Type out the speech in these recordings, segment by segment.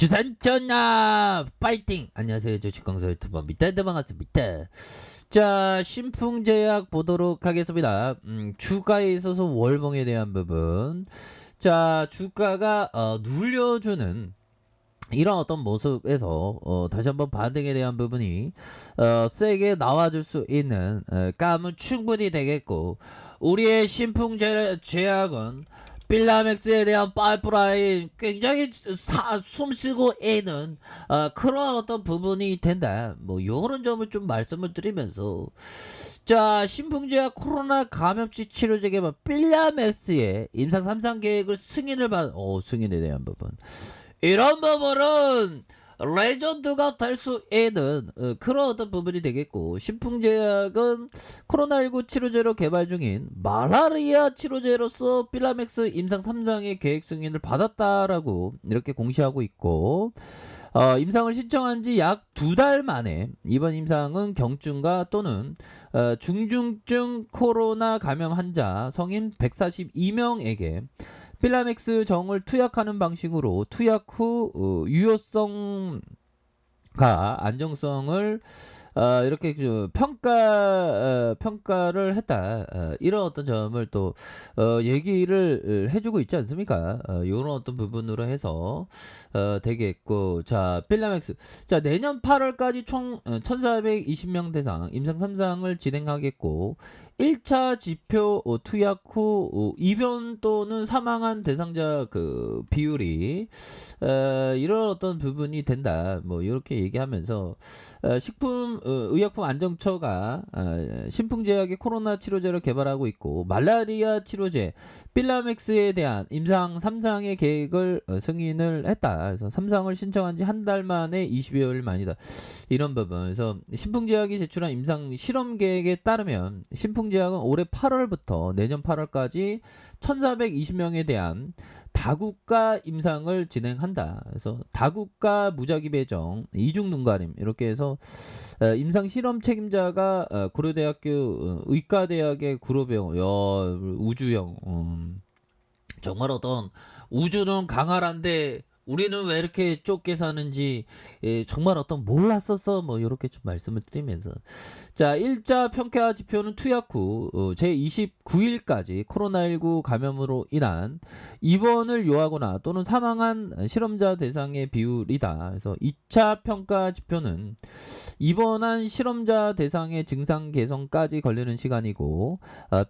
주산 전화 파이팅. 안녕하세요, 주식강사 유튜버 밑단데 반갑습니다. 자, 신풍제약 보도록 하겠습니다. 주가에 있어서 월봉에 대한 부분. 자, 주가가 눌려주는 이런 어떤 모습에서 다시 한번 반등에 대한 부분이 세게 나와줄 수 있는 감은 충분히 되겠고, 우리의 신풍제약은 필라맥스에 대한 파이프라인 굉장히 숨쉬고 있는 그런 어떤 부분이 된다. 뭐 요런 점을 좀 말씀을 드리면서, 자, 신풍제약 코로나 감염치 치료제 개발 필라맥스의 임상 3상 계획을 승인에 대한 부분, 이런 부분은 레전드가 될 수 있는 그런 어떤 부분이 되겠고, 신풍제약은 코로나19 치료제로 개발 중인 말라리아 치료제로서 필라맥스 임상 3상의 계획 승인을 받았다라고 이렇게 공시하고 있고, 임상을 신청한 지 약 2달 만에 이번 임상은 경증과 또는 중증증 코로나 감염 환자 성인 142명에게 필라맥스 정을 투약하는 방식으로 투약 후 유효성과 안정성을 이렇게 평가를 했다. 이런 어떤 점을 또 얘기를 해주고 있지 않습니까? 이런 어떤 부분으로 해서 되겠고, 자, 필라맥스, 자, 내년 8월까지 총 1420명 대상 임상 3상을 진행하겠고, 1차 지표 투약 후 입원 또는 사망한 대상자 그 비율이 이런 어떤 부분이 된다. 뭐 이렇게 얘기하면서 식품의약품안정처가 신풍제약의 코로나 치료제를 개발하고 있고, 말라리아 치료제 필라맥스에 대한 임상 3상의 계획을 승인을 했다. 그래서 3상을 신청한 지 한 달 만에 20여일 만이다. 이런 부분에서 신풍제약이 제출한 임상 실험 계획에 따르면 신풍제약은 올해 8월부터 내년 8월까지 1420명에 대한 다국가 임상을 진행한다. 그래서 다국가 무작위 배정, 이중 눈가림 이렇게 해서 임상 실험 책임자가 고려대학교 의과대학의 구로병, 우주형, 정말 어떤 우주는 강활한데 우리는 왜 이렇게 좁게 사는지 정말 어떤 몰랐었어, 뭐 이렇게 좀 말씀을 드리면서, 자, 1차 평가 지표는 투약 후 제29일까지 코로나19 감염으로 인한 입원을 요하거나 또는 사망한 실험자 대상의 비율이다. 그래서 2차 평가 지표는 입원한 실험자 대상의 증상 개선까지 걸리는 시간이고,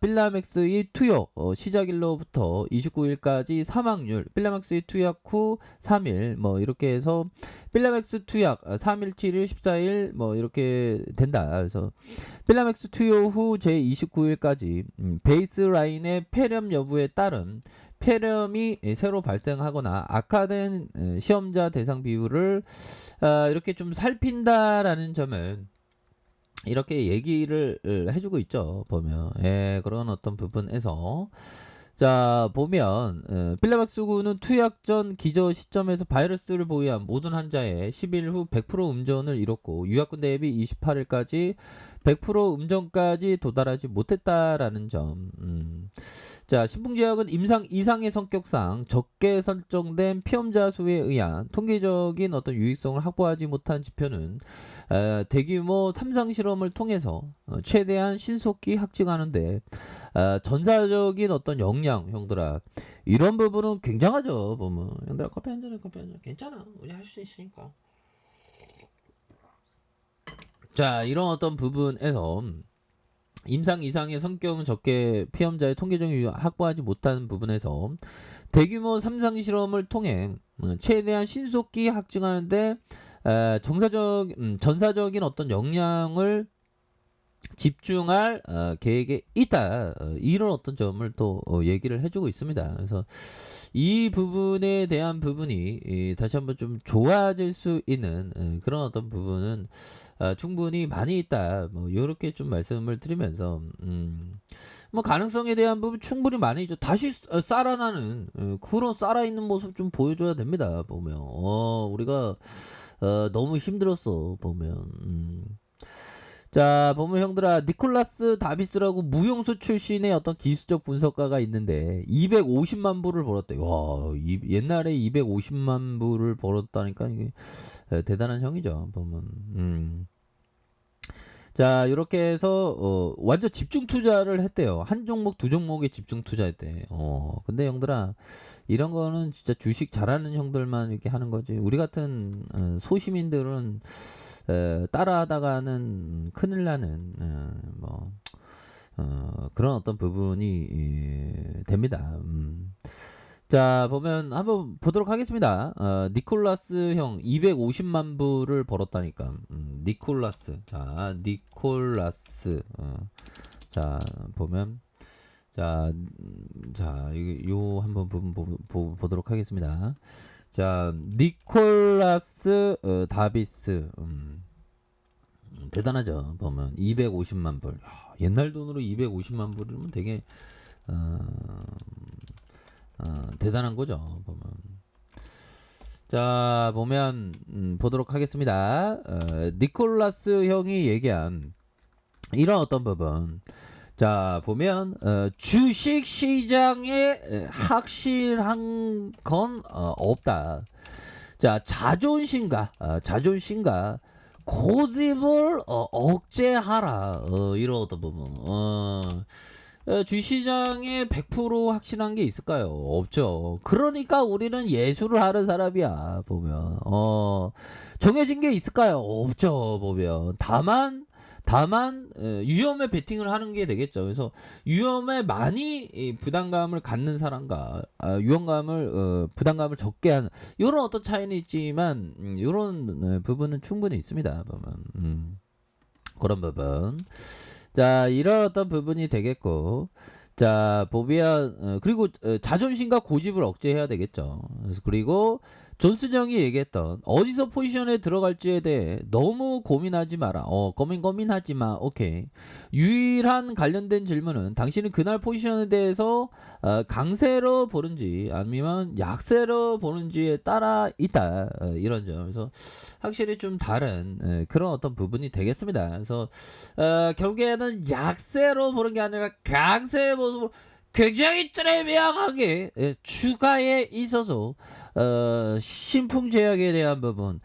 필라맥스의 투약 시작일로부터 29일까지 사망률, 필라맥스의 투약 후 3일, 뭐 이렇게 해서 필라맥스 투약 3일, 7일, 14일 뭐 이렇게 된다. 그래서 필라맥스 투여 후 제29일까지 베이스라인의 폐렴 여부에 따른 폐렴이 새로 발생하거나 악화된 시험자 대상 비율을 이렇게 좀 살핀다라는 점을 이렇게 얘기를 해주고 있죠. 보면 그런 어떤 부분에서, 자, 보면 필라맥스구는 투약 전 기저 시점에서 바이러스를 보유한 모든 환자의 10일 후 100% 음전을 이뤘고, 유약군 대비 28일까지 100% 음전까지 도달하지 못했다라는 점. 자, 신풍제약은 임상 이상의 성격상 적게 설정된 피험자 수에 의한 통계적인 어떤 유익성을 확보하지 못한 지표는 대규모 3상 실험을 통해서 최대한 신속히 확증하는데 전사적인 어떤 역량, 형들아, 이런 부분은 굉장하죠. 보면 형들아, 커피 한 잔해, 커피 한 잔. 괜찮아, 우리 할 수 있으니까. 자, 이런 어떤 부분에서 임상 이상의 성격은 적게 피험자의 통계적인 유익 확보하지 못하는 부분에서 대규모 3상 실험을 통해 최대한 신속히 확증하는데 전사적인 어떤 역량을 집중할 계획에 있다. 이런 어떤 점을 또 얘기를 해주고 있습니다. 그래서 이 부분에 대한 부분이 다시 한번 좀 좋아질 수 있는 그런 어떤 부분은 충분히 많이 있다. 뭐 이렇게 좀 말씀을 드리면서, 뭐 가능성에 대한 부분 충분히 많이 있죠. 다시 살아나는 그런 살아있는 모습 좀 보여줘야 됩니다. 보면 우리가 너무 힘들었어. 보면 자, 보면 형들아, 니콜라스 다비스라고 무용수 출신의 어떤 기술적 분석가가 있는데 250만 불을 벌었대. 와, 옛날에 250만 불을 벌었다니까 이게 대단한 형이죠. 보면. 자, 이렇게 해서 완전 집중 투자를 했대요. 한 종목, 두 종목에 집중 투자했대. 근데 형들아, 이런 거는 진짜 주식 잘하는 형들만 이렇게 하는 거지. 우리 같은 소시민들은 따라하다가는 큰일 나는 그런 어떤 부분이 됩니다. 자, 보면 한번 보도록 하겠습니다. 니콜라스 형 250만 불을 벌었다니까. 니콜라스. 자, 니콜라스. 자, 보면 자, 요 한번 부분 보도록 하겠습니다. 자, 니콜라스 다비스. 대단하죠. 보면 250만 불. 옛날 돈으로 250만 불이면 되게 대단한 거죠. 보면. 자, 보면 보도록 하겠습니다. 니콜라스 형이 얘기한 이런 어떤 부분. 자, 보면 주식 시장에 확실한 건 없다. 자, 자존심과 고집을 억제하라. 이런 어떤 부분. 주시장에 100% 확신한 게 있을까요? 없죠. 그러니까 우리는 예술을 하는 사람이야. 보면 정해진 게 있을까요? 없죠. 보면 다만 위험에 베팅을 하는 게 되겠죠. 그래서 위험에 많이 부담감을 갖는 사람과 부담감을 적게 하는 이런 어떤 차이는 있지만 이런 부분은 충분히 있습니다. 보면 그런 부분. 자, 이런 어떤 부분이 되겠고, 자, 보면 그리고 자존심과 고집을 억제해야 되겠죠. 그리고 존슨 형이 얘기했던 어디서 포지션에 들어갈지에 대해 너무 고민하지 마라. 고민하지 마. 오케이. 유일한 관련된 질문은 당신은 그날 포지션에 대해서 강세로 보는지 아니면 약세로 보는지에 따라 있다. 이런 점. 그래서 확실히 좀 다른 그런 어떤 부분이 되겠습니다. 그래서 결국에는 약세로 보는 게 아니라 강세의 모습으로 굉장히 트레비앙하게 추가에 있어서 신풍제약에 대한 부분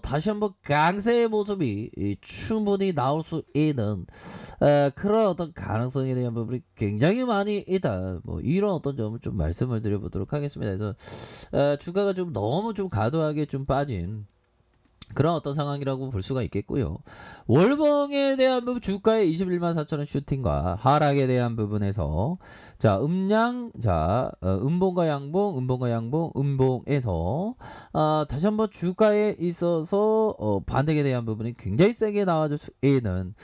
다시 한번 강세의 모습이 충분히 나올 수 있는 그런 어떤 가능성에 대한 부분이 굉장히 많이 있다. 뭐 이런 어떤 점을 좀 말씀을 드려보도록 하겠습니다. 그래서 주가가 좀 너무 좀 과도하게 좀 빠진 그런 어떤 상황이라고 볼 수가 있겠고요. 월봉에 대한 부분 주가의 21만 4천원 슈팅과 하락에 대한 부분에서 자, 음봉과 양봉, 음봉에서 다시 한번 주가에 있어서 반등에 대한 부분이 굉장히 세게 나와줄 수 있는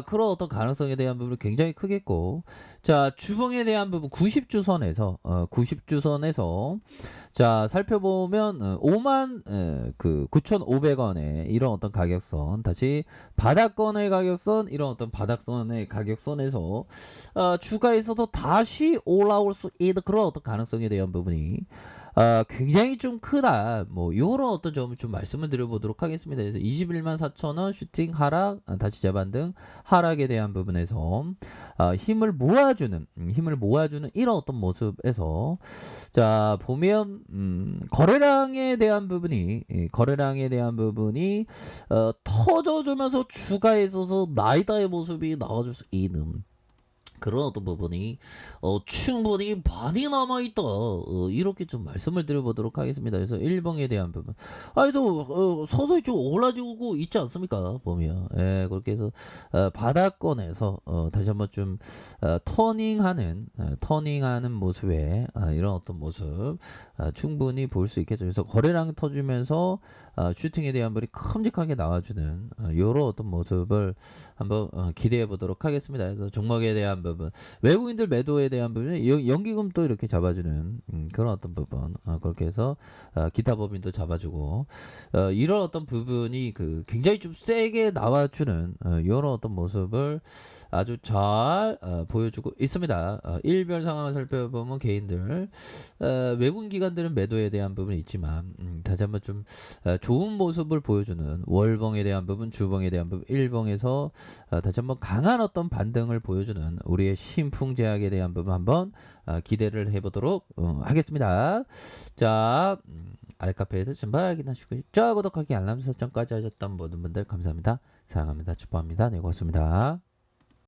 그런 어떤 가능성에 대한 부분이 굉장히 크겠고, 자, 주봉에 대한 부분 90주선에서 자, 살펴보면 59,500원에 이런 어떤 가격선, 다시 바닥권의 가격선, 이런 어떤 바닥선의 가격선에서 주가에서도 다시 올라올 수 있는 그런 어떤 가능성에 대한 부분이 굉장히 좀 크다. 뭐 요런 어떤 점을 좀 말씀을 드려보도록 하겠습니다. 그래서 21만 4천원 슈팅 하락, 다시 재반등 하락에 대한 부분에서 힘을 모아주는 이런 어떤 모습에서 자, 보면 거래량에 대한 부분이 터져주면서 주가에 있어서 나이다의 모습이 나와줄 수 있는 그런 어떤 부분이 충분히 많이 남아있다. 이렇게 좀 말씀을 드려보도록 하겠습니다. 그래서 일봉에 대한 부분. 또 서서히 좀 올라지고 있지 않습니까? 보면. 그렇게 해서 바닥권에서 다시 한번 좀 터닝하는 모습에 이런 어떤 모습 충분히 볼 수 있겠죠. 그래서 거래량 터지면서 슈팅에 대한 부분이 큼직하게 나와주는 이런 어떤 모습을 한번 기대해 보도록 하겠습니다. 그래서 종목에 대한 부분, 외국인들 매도에 대한 부분은 연기금 또 이렇게 잡아주는 그런 어떤 부분, 그렇게 해서 기타 법인도 잡아주고, 이런 어떤 부분이 그 굉장히 좀 세게 나와주는 이런 어떤 모습을 아주 잘 보여주고 있습니다. 일별 상황을 살펴보면 개인들, 외국인 기관들은 매도에 대한 부분이 있지만 다시 한번 좀 좋은 모습을 보여주는 월봉에 대한 부분, 주봉에 대한 부분, 일봉에서 다시 한번 강한 어떤 반등을 보여주는 우리의 신풍제약에 대한 부분 한번 기대를 해보도록 하겠습니다. 자, 아래카페에서 전부 확인하시고 자 구독하기 알람 설정까지 하셨던 모든 분들 감사합니다. 사랑합니다. 축복합니다. 네, 고맙습니다.